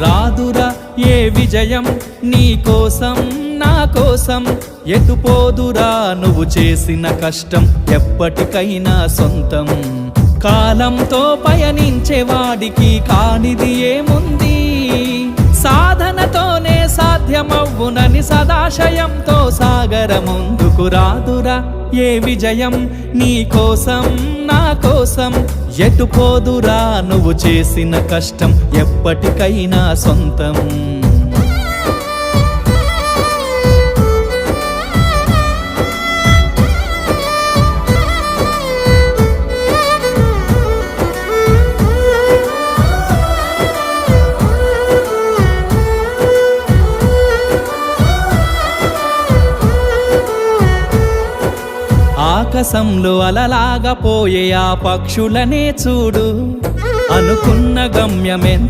రాదురా ఏ విజయం నీ కోసం నా కోసం, ఎటుపోదురా నువ్వు చేసిన కష్టం ఎప్పటికైనా సొంతం. కాలంతో పయనించే వాడికి కానిది ఏముంది, సాధనతోనే సాధ్యమవ్వునని సదాశయంతో సాగర ముందుకు. రాదురా ఏ విజయం నీ కోసం నా కోసం, ఎటుపోదురా నువ్వు చేసిన కష్టం ఎప్పటికైనా సొంతం. ఆకాశంలో అలలాగా పోయే ఆ పక్షులనే చూడు, అనుకున్న గమ్యమే